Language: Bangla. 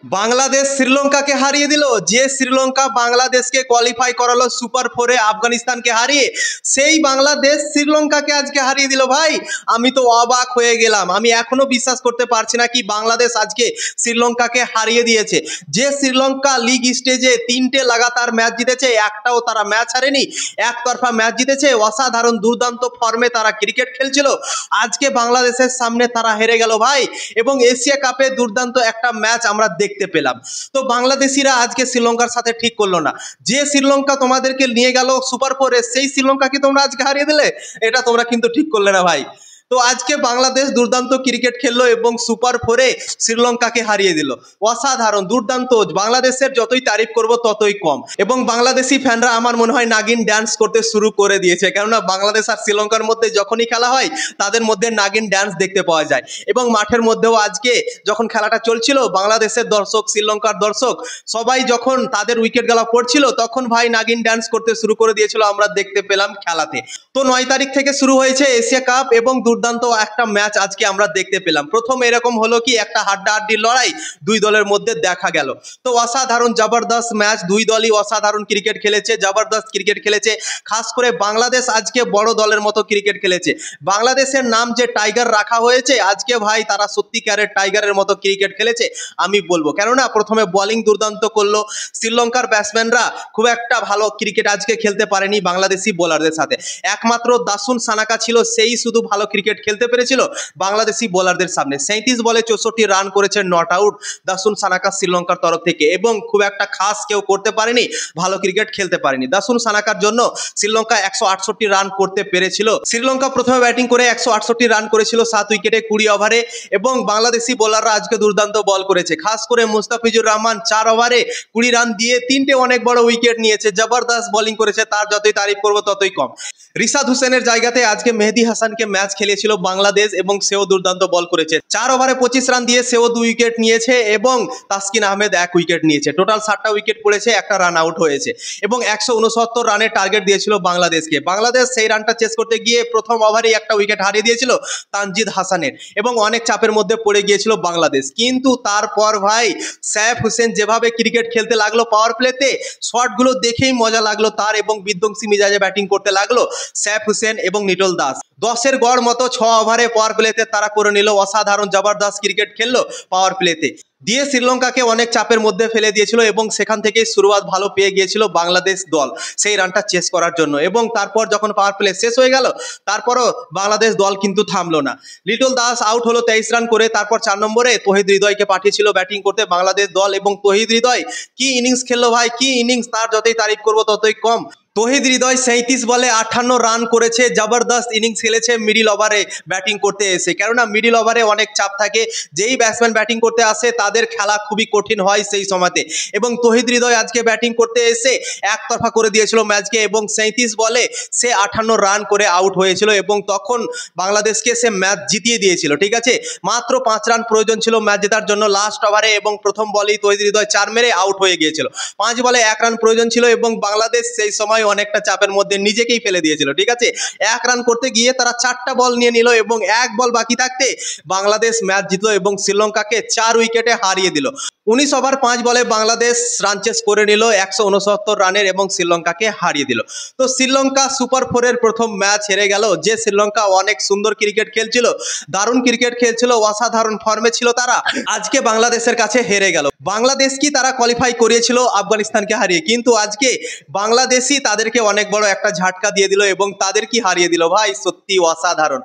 বাংলাদেশ শ্রীলঙ্কাকে হারিয়ে দিল। যে শ্রীলঙ্কা বাংলাদেশকে কোয়ালিফাই করালো সুপার ফোরে আফগানিস্তানকে হারিয়ে, সেই বাংলাদেশ শ্রীলঙ্কাকে আজকে হারিয়ে দিল। ভাই আমি তো অবাক হয়ে গেলাম। আমি এখনো বিশ্বাস করতে পারছি না কি বাংলাদেশ আজকে শ্রীলঙ্কাকে হারিয়ে দিয়েছে। যে শ্রীলঙ্কা লিগ স্টেজে 3টে লাগাতার ম্যাচ জিতেছে, একটাও তারা ম্যাচ হারেনি, একতরফা ম্যাচ জিতেছে, অসাধারণ দুর্দান্ত ফর্মে তারা ক্রিকেট খেলছিল। আজকে বাংলাদেশের সামনে তারা হেরে গেল ভাই। এবং এশিয়া কাপে দুর্দান্ত একটা ম্যাচ আমরা দেখতে পেলাম। তো বাংলাদেশিরা আজকে শ্রীলঙ্কার সাথে ঠিক করলো না। যে শ্রীলঙ্কা তোমাদেরকে নিয়ে গেল সুপার ফোরে, সেই শ্রীলঙ্কাকে তোমরা আজকে হারিয়ে দিলে, এটা তোমরা কিন্তু ঠিক করলে না ভাই। তো আজকে বাংলাদেশ দুর্দান্ত ক্রিকেট খেললো এবং সুপার ফোরে শ্রীলঙ্কাকে হারিয়ে দিল। অসাধারণ দুর্দান্ত। বাংলাদেশের যতই তারিফ করব ততই কম। এবং বাংলাদেশি ফ্যানরা আমার মনে হয় নাগিন ড্যান্স করতে শুরু করে দিয়েছে, কেননা বাংলাদেশ আর শ্রীলঙ্কার মধ্যে যখনই খেলা হয় তাদের মধ্যে নাগিন ড্যান্স দেখতে পাওয়া যায়। এবং মাঠের মধ্যেও আজকে যখন খেলাটা চলছিল, বাংলাদেশের দর্শক, শ্রীলঙ্কার দর্শক সবাই যখন তাদের উইকেট গেলা পড়ছিল, তখন ভাই নাগিন ড্যান্স করতে শুরু করে দিয়েছিল, আমরা দেখতে পেলাম খেলাতে। তো 9 তারিখ থেকে শুরু হয়েছে এশিয়া কাপ এবং দুর্দান্ত একটা ম্যাচ আজকে আমরা দেখতে পেলাম। প্রথম এরকম হলো কি একটা হাড্ডাহাড্ডি লড়াই দুই দলের মধ্যে দেখা গেল। তো অসাধারণ জবরদস্ত ম্যাচ, দুই দলই অসাধারণ ক্রিকেট খেলেছে, জবরদস্ত ক্রিকেট খেলেছে। খাস করে বাংলাদেশ আজকে বড় দলের মতো ক্রিকেট খেলেছে। বাংলাদেশের নাম যে টাইগার রাখা হয়েছে, আজকে ভাই তারা সত্যিকারের টাইগারের মতো ক্রিকেট খেলেছে আমি বলবো। কেননা প্রথমে বোলিং দুর্দান্ত করলো, শ্রীলঙ্কার ব্যাটসম্যানরা খুব একটা ভালো ক্রিকেট আজকে খেলতে পারেনি বাংলাদেশি বোলারদের সাথে। একমাত্র দাসুন সানাকা ছিল, সেই শুধু ভালো ক্রিকেট খেলতে পেরেছিল বাংলাদেশি বোলারদের সামনে। 37 বলে 64 রান করেছে নট আউট দাসুন সানাকা শ্রীলঙ্কার তরফ থেকে। এবং খুব একটা খাস কেউ করতে পারেনি, ভালো ক্রিকেট খেলতে পারেনি। দাসুন সানাকার জন্য শ্রীলঙ্কা 168 রান করতে পেরেছিল। শ্রীলঙ্কা প্রথমে ব্যাটিং করে 168 রান করেছিল 7 উইকেটে 20 ওভারে। এবং বাংলাদেশি বোলাররা আজকে দুর্দান্ত বল করেছে। খাস করে মুস্তাফিজুর রহমান 4 ওভারে 20 রান দিয়ে 3টে অনেক বড় উইকেট নিয়েছে। জবরদস্ত বোলিং করেছে, তার যতই তারিফ করবো ততই কম। রিশাদ হোসেনের জায়গাতে আজকে মেহেদী হাসানকে ম্যাচ খেলেছিল বাংলাদেশ এবং সেও দুর্দান্ত বল করেছে। 4 ওভারে 25 রান দিয়ে সেও 2 উইকেট নিয়েছে এবং তাসকিন আহমেদ 1 উইকেট নিয়েছে। টোটাল 7টা উইকেট পড়েছে, একটা রান আউট হয়েছে। এবং 169 রানের টার্গেট দিয়েছিল বাংলাদেশকে। বাংলাদেশ সেই রানটা চেস করতে গিয়ে প্রথম ওভারেই একটা উইকেট হারিয়ে দিয়েছিল তানজিদ হাসানের এবং অনেক চাপের মধ্যে পড়ে গিয়েছিল বাংলাদেশ। কিন্তু তারপর ভাই সাইফ হোসেন যেভাবে ক্রিকেট খেলতে লাগলো পাওয়ার প্লেতে, শটগুলো দেখেই মজা লাগলো তার। এবং বিধ্বংসী মিজাজে ব্যাটিং করতে লাগলো সাইফ হোসেন এবং নিটোল দাস। 10-এর গড় মতো 6 ওভারে পাওয়ার প্লেতে তারা করে নিল। অসাধারণ জবরদস্ত ক্রিকেট খেললো পাওয়ার প্লেতে দিয়ে শ্রীলঙ্কাকে অনেক চাপের মধ্যে ফেলে দিয়েছিল। এবং সেখান থেকে শুরুয়াত ভালো পেয়ে গিয়েছিল বাংলাদেশ দল সেই রানটা চেস করার জন্য। এবং তারপর যখন পাওয়ার প্লে শেষ হয়ে গেল, তারপরও বাংলাদেশ দল কিন্তু থামলো না। লিটল দাস আউট হলো 23 রান করে। তারপর 4 নম্বরে তহিদ হৃদয়কে পাঠিয়েছিল ব্যাটিং করতে বাংলাদেশ দল। এবং তহিদ হৃদয় কি ইনিংস খেললো ভাই, কি ইনিংস! তার যতই তারিফ করবো ততই কম। তহিদ হৃদয় 37 বলে 58 রান করেছে। জবরদস্ত ইনিংস খেলেছে মিডিল ওভারে ব্যাটিং করতে এসে। কেননা মিডিল ওভারে অনেক চাপ থাকে, যেই ব্যাটসম্যান ব্যাটিং করতে আসে তাদের খেলা খুবই কঠিন হয় সেই সময়তে। এবং তহিদ হৃদয় আজকে ব্যাটিং করতে এসে একতরফা করে দিয়েছিল ম্যাচকে। এবং 37 বলে সে 58 রান করে আউট হয়েছিল এবং তখন বাংলাদেশকে সে ম্যাচ জিতিয়ে দিয়েছিল। ঠিক আছে, মাত্র 5 রান প্রয়োজন ছিল ম্যাচ জেতার জন্য লাস্ট ওভারে। এবং প্রথম বলেই তহিদ হৃদয় 4 মেরে আউট হয়ে গিয়েছিল। 5 বলে 1 রান প্রয়োজন ছিল এবং বাংলাদেশ সেই সময় অনেকটা চাপের মধ্যে নিজেকেই ফেলে দিয়েছিল। ঠিক আছে, 1 রান করতে গিয়ে তারা 4টা বল নিয়ে নিল এবং 1 বল বাকি থাকতে বাংলাদেশ ম্যাচ জিতলো এবং শ্রীলঙ্কাকে 4 উইকেটে হারিয়ে দিল। 19 ওভার 5 বলে বাংলাদেশ রান চেস করে নিল 169 রানের এবং শ্রীলঙ্কাকে হারিয়ে দিল। তো শ্রীলঙ্কা সুপার ফোরের প্রথম ম্যাচ হেরে গেল। যে শ্রীলঙ্কা অনেক সুন্দর ক্রিকেট খেলছিল, দারুণ ক্রিকেট খেলছিল, অসাধারণ ফর্মে ছিল, তারা আজকে বাংলাদেশের কাছে হেরে গেল। বাংলাদেশ কি তারা কোয়ালিফাই করিয়েছিল আফগানিস্তানকে হারিয়ে, কিন্তু আজকে বাংলাদেশই তাদেরকে অনেক বড় একটা ঝাটকা দিয়ে দিল এবং তাদের কি হারিয়ে দিল ভাই, সত্যি অসাধারণ।